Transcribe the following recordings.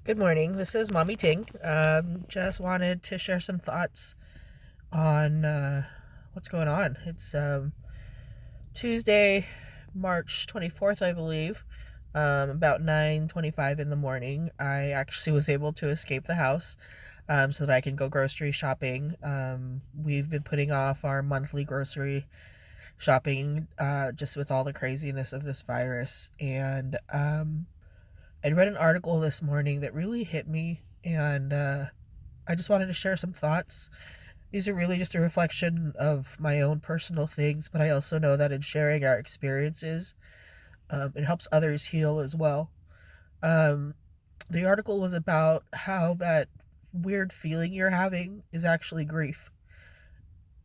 Good morning. This is Mommy Ting. Just wanted to share some thoughts on what's going on. It's Tuesday, March 24th, I believe. About 9:25 in the morning. I actually was able to escape the house so that I can go grocery shopping. We've been putting off our monthly grocery shopping just with all the craziness of this virus. And I read an article this morning that really hit me, and I just wanted to share some thoughts. These are really just a reflection of my own personal things, but I also know that in sharing our experiences, it helps others heal as well. Um, the article was about how that weird feeling you're having is actually grief,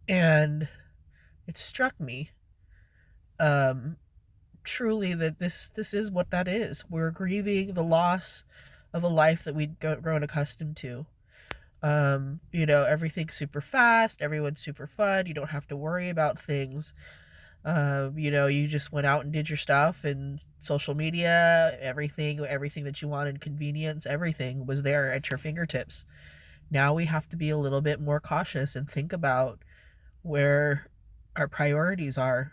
and it struck me um, truly that this is what that is. We're grieving the loss of a life that we'd grown accustomed to. Everything's super fast, everyone's super fun, you don't have to worry about things. You just went out and did your stuff, and social media, everything that you wanted, convenience, everything was there at your fingertips. Now we have to be a little bit more cautious and think about where our priorities are.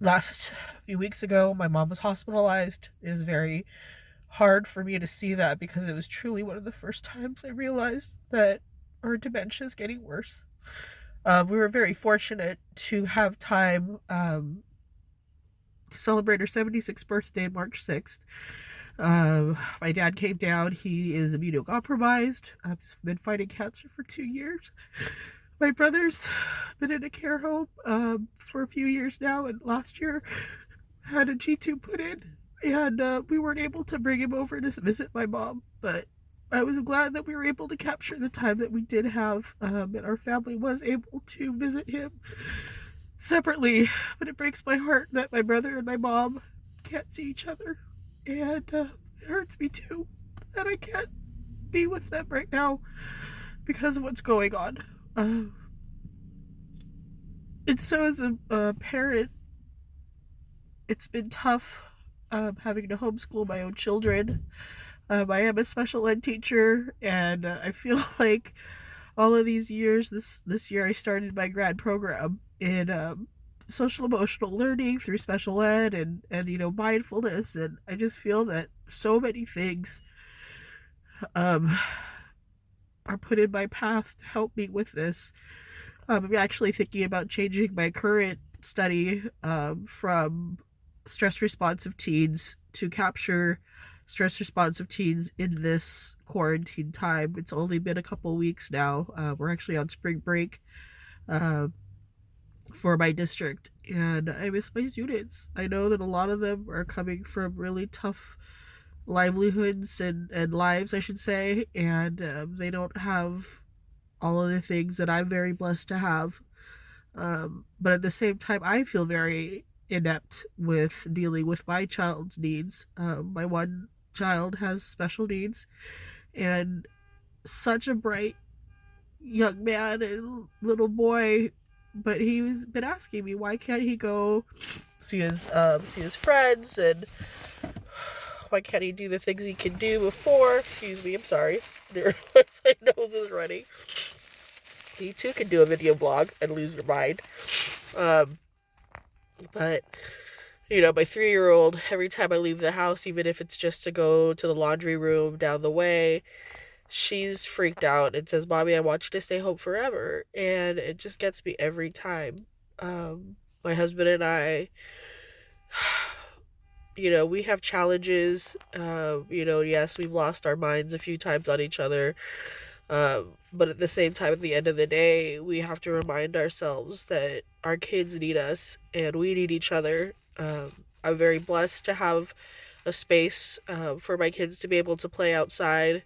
Last few weeks ago, my mom was hospitalized. It was very hard for me to see that because it was truly one of the first times I realized that our dementia is getting worse. We were very fortunate to have time to celebrate her 76th birthday, March 6th. My dad came down. He is immunocompromised. I've been fighting cancer for 2 years. My brother's been in a care home for a few years now, and last year had a G-tube put in, and we weren't able to bring him over to visit my mom, but I was glad that we were able to capture the time that we did have, and our family was able to visit him separately. But it breaks my heart that my brother and my mom can't see each other, and it hurts me too that I can't be with them right now because of what's going on. And so, as a parent, it's been tough having to homeschool my own children. I am a special ed teacher, and I feel like all of these years, this year I started my grad program in social emotional learning through special ed and mindfulness, and I just feel that so many things um, are put in my path to help me with this. I'm actually thinking about changing my current study from stress responsive teens to capture stress responsive teens in this quarantine time. It's only been a couple weeks now. We're actually on spring break uh, for my district, and I miss my students. I know that a lot of them are coming from really tough livelihoods and lives, I should say, and they don't have all of the things that I'm very blessed to have. But at the same time, I feel very inept with dealing with my child's needs. My one child has special needs, and such a bright young man and little boy, but he's been asking me why can't he go see his friends, and why can't he do the things he can do before? Excuse me, I'm sorry. My nose is running. He too can do a video blog and lose your mind. Um, but my 3-year-old, every time I leave the house, even if it's just to go to the laundry room down the way, she's freaked out and says, "Mommy, I want you to stay home forever." And it just gets me every time. My husband and I, we have challenges. Yes, we've lost our minds a few times on each other. But at the same time, at the end of the day, we have to remind ourselves that our kids need us and we need each other. I'm very blessed to have a space for my kids to be able to play outside,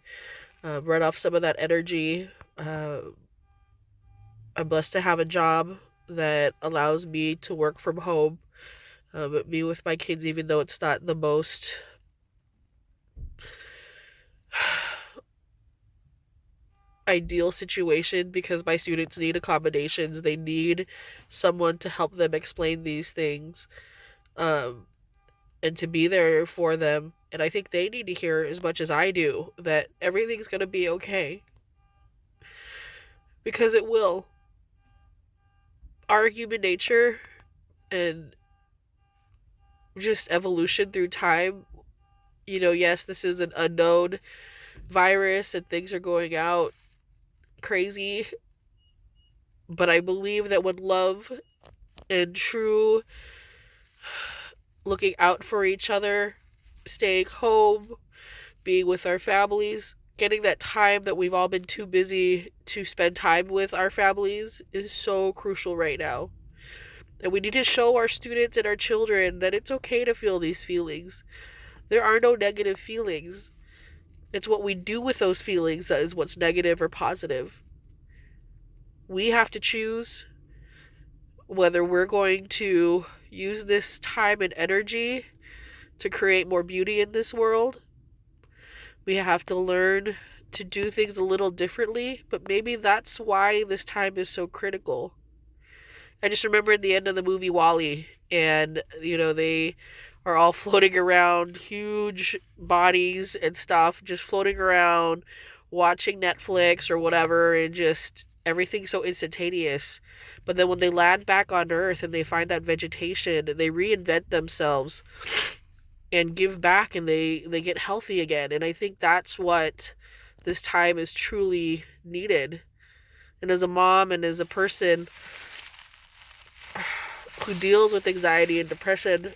run off some of that energy. I'm blessed to have a job that allows me to work from home, be with my kids, even though it's not the most ideal situation because my students need accommodations. They need someone to help them explain these things. Um, and to be there for them. And I think they need to hear as much as I do that everything's going to be okay. Because it will. Our human nature and just evolution through time, yes, this is an unknown virus and things are going out crazy. But I believe that when love and true looking out for each other, staying home, being with our families, getting that time that we've all been too busy to spend time with our families is so crucial right now. And we need to show our students and our children that it's okay to feel these feelings. There are no negative feelings. It's what we do with those feelings that is what's negative or positive. We have to choose whether we're going to use this time and energy to create more beauty in this world. We have to learn to do things a little differently, but maybe that's why this time is so critical. I just remember at the end of the movie WALL-E, and they are all floating around, huge bodies and stuff, just floating around, watching Netflix or whatever, and just everything's so instantaneous. But then when they land back on Earth and they find that vegetation, they reinvent themselves and give back, and they get healthy again. And I think that's what this time is truly needed. And as a mom and as a person who deals with anxiety and depression,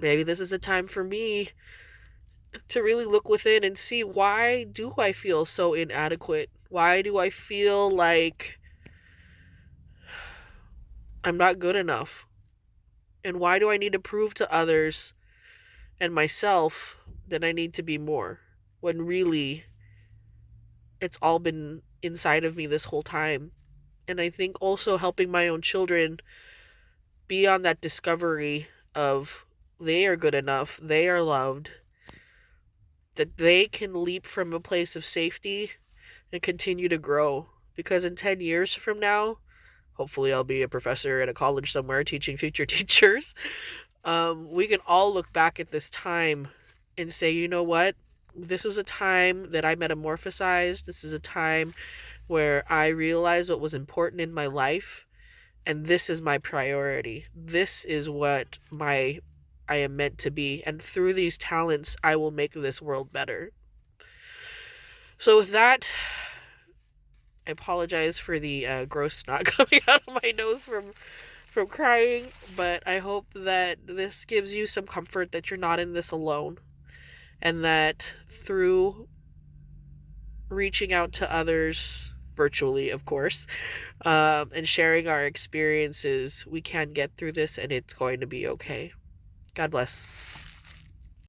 maybe this is a time for me to really look within and see, why do I feel so inadequate? Why do I feel like I'm not good enough? And why do I need to prove to others and myself that I need to be more, when really it's all been inside of me this whole time? And I think also helping my own children be on that discovery of they are good enough, they are loved, that they can leap from a place of safety and continue to grow. Because in 10 years from now, hopefully I'll be a professor at a college somewhere teaching future teachers. We can all look back at this time and say, you know what? This was a time that I metamorphosized. This is a time where I realized what was important in my life. And this is my priority. This is what I am meant to be. And through these talents, I will make this world better. So with that, I apologize for the gross snot coming out of my nose from crying, but I hope that this gives you some comfort that you're not in this alone, and that through reaching out to others, virtually of course, and sharing our experiences, we can get through this and it's going to be okay. God bless.